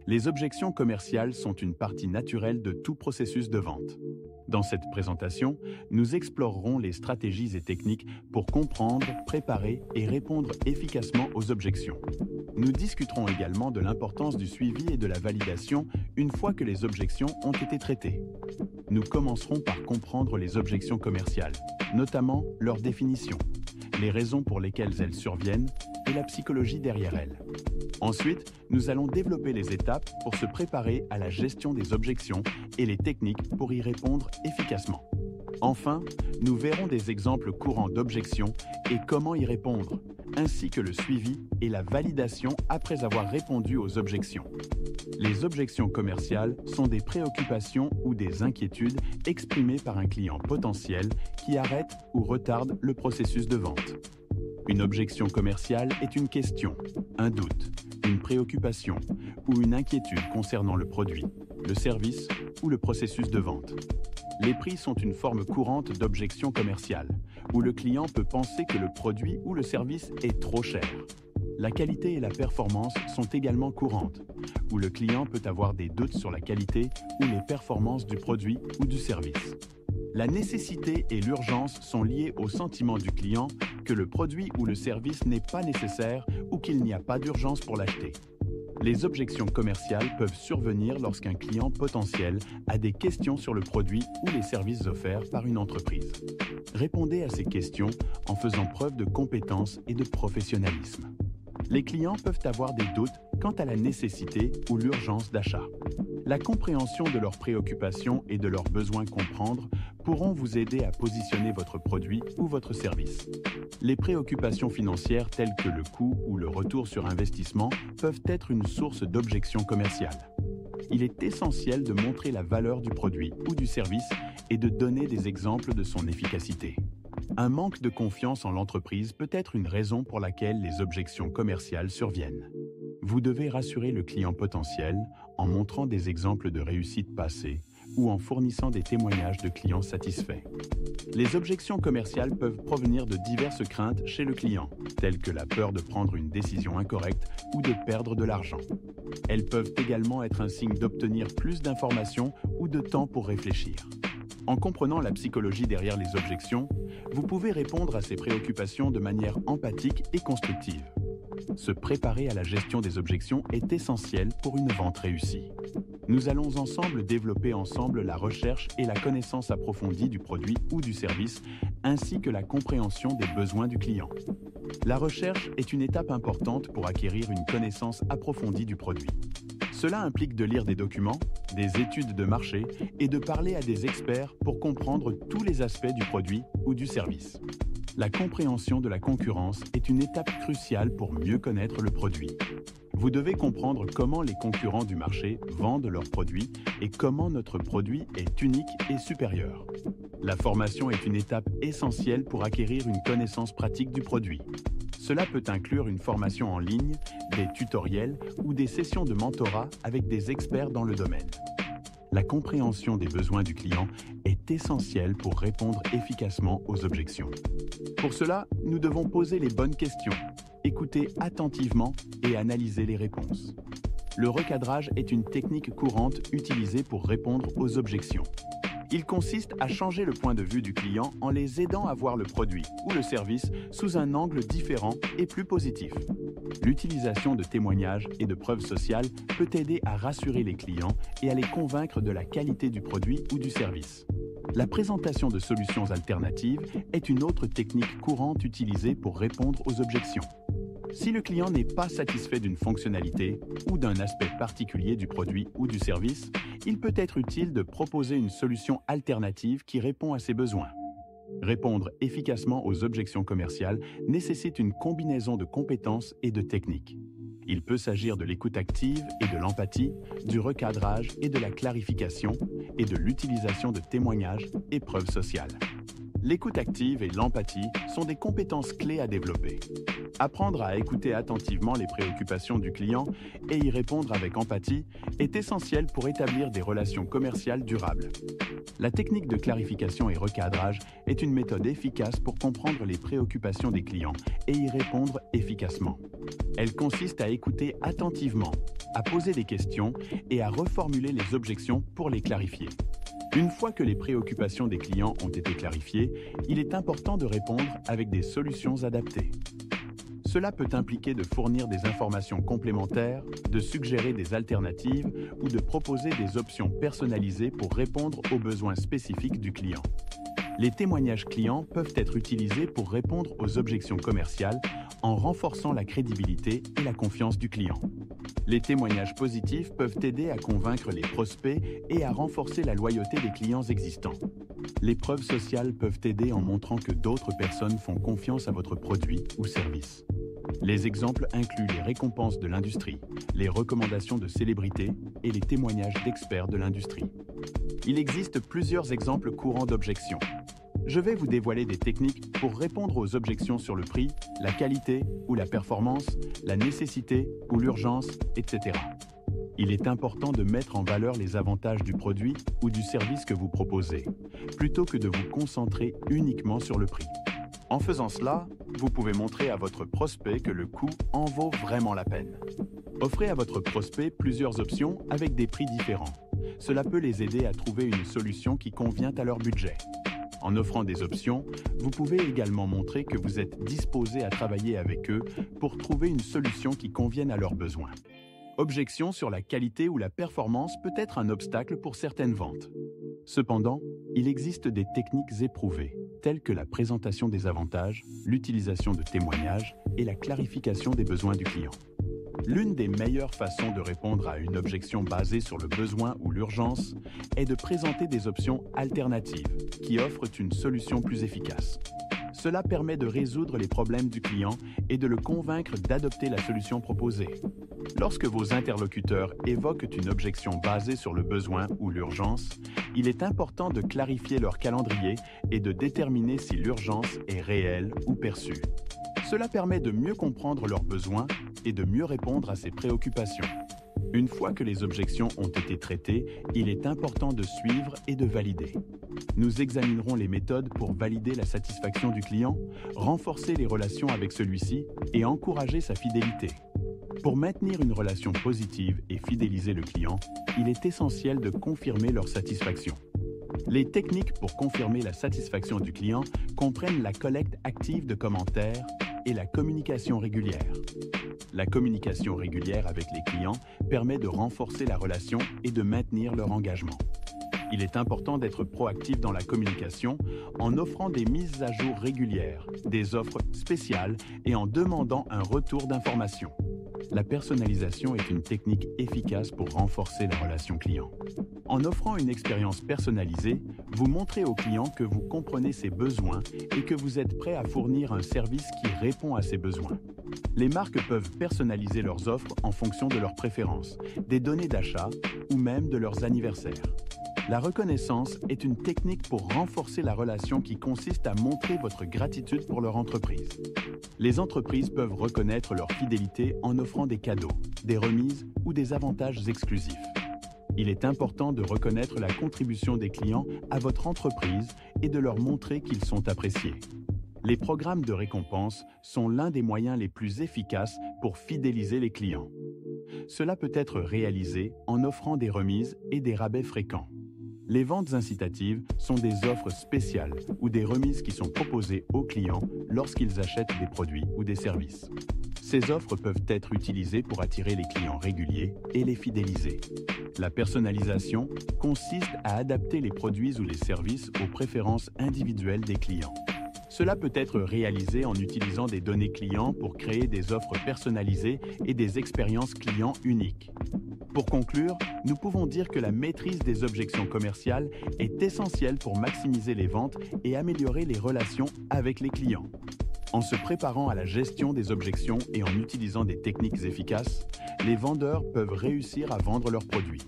Les objections commerciales sont une partie naturelle de tout processus de vente. Dans cette présentation, nous explorerons les stratégies et techniques pour comprendre, préparer et répondre efficacement aux objections. Nous discuterons également de l'importance du suivi et de la validation une fois que les objections ont été traitées. Nous commencerons par comprendre les objections commerciales, notamment leur définition, les raisons pour lesquelles elles surviennent et la psychologie derrière elles. Ensuite, nous allons développer les étapes pour se préparer à la gestion des objections et les techniques pour y répondre efficacement. Enfin, nous verrons des exemples courants d'objections et comment y répondre, ainsi que le suivi et la validation après avoir répondu aux objections. Les objections commerciales sont des préoccupations ou des inquiétudes exprimées par un client potentiel qui arrête ou retarde le processus de vente. Une objection commerciale est une question, un doute, une préoccupation ou une inquiétude concernant le produit, le service ou le processus de vente. Les prix sont une forme courante d'objection commerciale, où le client peut penser que le produit ou le service est trop cher. La qualité et la performance sont également courantes, où le client peut avoir des doutes sur la qualité ou les performances du produit ou du service. La nécessité et l'urgence sont liées au sentiment du client que le produit ou le service n'est pas nécessaire ou qu'il n'y a pas d'urgence pour l'acheter. Les objections commerciales peuvent survenir lorsqu'un client potentiel a des questions sur le produit ou les services offerts par une entreprise. Répondez à ces questions en faisant preuve de compétence et de professionnalisme. Les clients peuvent avoir des doutes quant à la nécessité ou l'urgence d'achat. La compréhension de leurs préoccupations et de leurs besoins comprendre pourront vous aider à positionner votre produit ou votre service. Les préoccupations financières telles que le coût ou le retour sur investissement peuvent être une source d'objection commerciale. Il est essentiel de montrer la valeur du produit ou du service et de donner des exemples de son efficacité. Un manque de confiance en l'entreprise peut être une raison pour laquelle les objections commerciales surviennent. Vous devez rassurer le client potentiel en montrant des exemples de réussite passée ou en fournissant des témoignages de clients satisfaits. Les objections commerciales peuvent provenir de diverses craintes chez le client, telles que la peur de prendre une décision incorrecte ou de perdre de l'argent. Elles peuvent également être un signe d'obtenir plus d'informations ou de temps pour réfléchir. En comprenant la psychologie derrière les objections, vous pouvez répondre à ces préoccupations de manière empathique et constructive. Se préparer à la gestion des objections est essentiel pour une vente réussie. Nous allons développer ensemble la recherche et la connaissance approfondie du produit ou du service, ainsi que la compréhension des besoins du client. La recherche est une étape importante pour acquérir une connaissance approfondie du produit. Cela implique de lire des documents, des études de marché et de parler à des experts pour comprendre tous les aspects du produit ou du service. La compréhension de la concurrence est une étape cruciale pour mieux connaître le produit. Vous devez comprendre comment les concurrents du marché vendent leurs produits et comment notre produit est unique et supérieur. La formation est une étape essentielle pour acquérir une connaissance pratique du produit. Cela peut inclure une formation en ligne, des tutoriels ou des sessions de mentorat avec des experts dans le domaine. La compréhension des besoins du client est essentielle pour répondre efficacement aux objections. Pour cela, nous devons poser les bonnes questions, écouter attentivement et analyser les réponses. Le recadrage est une technique courante utilisée pour répondre aux objections. Il consiste à changer le point de vue du client en les aidant à voir le produit ou le service sous un angle différent et plus positif. L'utilisation de témoignages et de preuves sociales peut aider à rassurer les clients et à les convaincre de la qualité du produit ou du service. La présentation de solutions alternatives est une autre technique courante utilisée pour répondre aux objections. Si le client n'est pas satisfait d'une fonctionnalité ou d'un aspect particulier du produit ou du service, il peut être utile de proposer une solution alternative qui répond à ses besoins. Répondre efficacement aux objections commerciales nécessite une combinaison de compétences et de techniques. Il peut s'agir de l'écoute active et de l'empathie, du recadrage et de la clarification, et de l'utilisation de témoignages et preuves sociales. L'écoute active et l'empathie sont des compétences clés à développer. Apprendre à écouter attentivement les préoccupations du client et y répondre avec empathie est essentiel pour établir des relations commerciales durables. La technique de clarification et recadrage est une méthode efficace pour comprendre les préoccupations des clients et y répondre efficacement. Elle consiste à écouter attentivement, à poser des questions et à reformuler les objections pour les clarifier. Une fois que les préoccupations des clients ont été clarifiées, il est important de répondre avec des solutions adaptées. Cela peut impliquer de fournir des informations complémentaires, de suggérer des alternatives ou de proposer des options personnalisées pour répondre aux besoins spécifiques du client. Les témoignages clients peuvent être utilisés pour répondre aux objections commerciales en renforçant la crédibilité et la confiance du client. Les témoignages positifs peuvent aider à convaincre les prospects et à renforcer la loyauté des clients existants. Les preuves sociales peuvent aider en montrant que d'autres personnes font confiance à votre produit ou service. Les exemples incluent les récompenses de l'industrie, les recommandations de célébrités et les témoignages d'experts de l'industrie. Il existe plusieurs exemples courants d'objections. Je vais vous dévoiler des techniques pour répondre aux objections sur le prix, la qualité ou la performance, la nécessité ou l'urgence, etc. Il est important de mettre en valeur les avantages du produit ou du service que vous proposez, plutôt que de vous concentrer uniquement sur le prix. En faisant cela, vous pouvez montrer à votre prospect que le coût en vaut vraiment la peine. Offrez à votre prospect plusieurs options avec des prix différents. Cela peut les aider à trouver une solution qui convient à leur budget. En offrant des options, vous pouvez également montrer que vous êtes disposé à travailler avec eux pour trouver une solution qui convienne à leurs besoins. Objection sur la qualité ou la performance peut être un obstacle pour certaines ventes. Cependant, il existe des techniques éprouvées, telles que la présentation des avantages, l'utilisation de témoignages et la clarification des besoins du client. L'une des meilleures façons de répondre à une objection basée sur le besoin ou l'urgence est de présenter des options alternatives qui offrent une solution plus efficace. Cela permet de résoudre les problèmes du client et de le convaincre d'adopter la solution proposée. Lorsque vos interlocuteurs évoquent une objection basée sur le besoin ou l'urgence, il est important de clarifier leur calendrier et de déterminer si l'urgence est réelle ou perçue. Cela permet de mieux comprendre leurs besoins et de mieux répondre à ces préoccupations. Une fois que les objections ont été traitées, il est important de suivre et de valider. Nous examinerons les méthodes pour valider la satisfaction du client, renforcer les relations avec celui-ci et encourager sa fidélité. Pour maintenir une relation positive et fidéliser le client, il est essentiel de confirmer leur satisfaction. Les techniques pour confirmer la satisfaction du client comprennent la collecte active de commentaires et la communication régulière. La communication régulière avec les clients permet de renforcer la relation et de maintenir leur engagement. Il est important d'être proactif dans la communication en offrant des mises à jour régulières, des offres spéciales et en demandant un retour d'information. La personnalisation est une technique efficace pour renforcer la relation client. En offrant une expérience personnalisée, vous montrez au client que vous comprenez ses besoins et que vous êtes prêt à fournir un service qui répond à ses besoins. Les marques peuvent personnaliser leurs offres en fonction de leurs préférences, des données d'achat ou même de leurs anniversaires. La reconnaissance est une technique pour renforcer la relation qui consiste à montrer votre gratitude pour leur entreprise. Les entreprises peuvent reconnaître leur fidélité en offrant des cadeaux, des remises ou des avantages exclusifs. Il est important de reconnaître la contribution des clients à votre entreprise et de leur montrer qu'ils sont appréciés. Les programmes de récompense sont l'un des moyens les plus efficaces pour fidéliser les clients. Cela peut être réalisé en offrant des remises et des rabais fréquents. Les ventes incitatives sont des offres spéciales ou des remises qui sont proposées aux clients lorsqu'ils achètent des produits ou des services. Ces offres peuvent être utilisées pour attirer les clients réguliers et les fidéliser. La personnalisation consiste à adapter les produits ou les services aux préférences individuelles des clients. Cela peut être réalisé en utilisant des données clients pour créer des offres personnalisées et des expériences clients uniques. Pour conclure, nous pouvons dire que la maîtrise des objections commerciales est essentielle pour maximiser les ventes et améliorer les relations avec les clients. En se préparant à la gestion des objections et en utilisant des techniques efficaces, les vendeurs peuvent réussir à vendre leurs produits.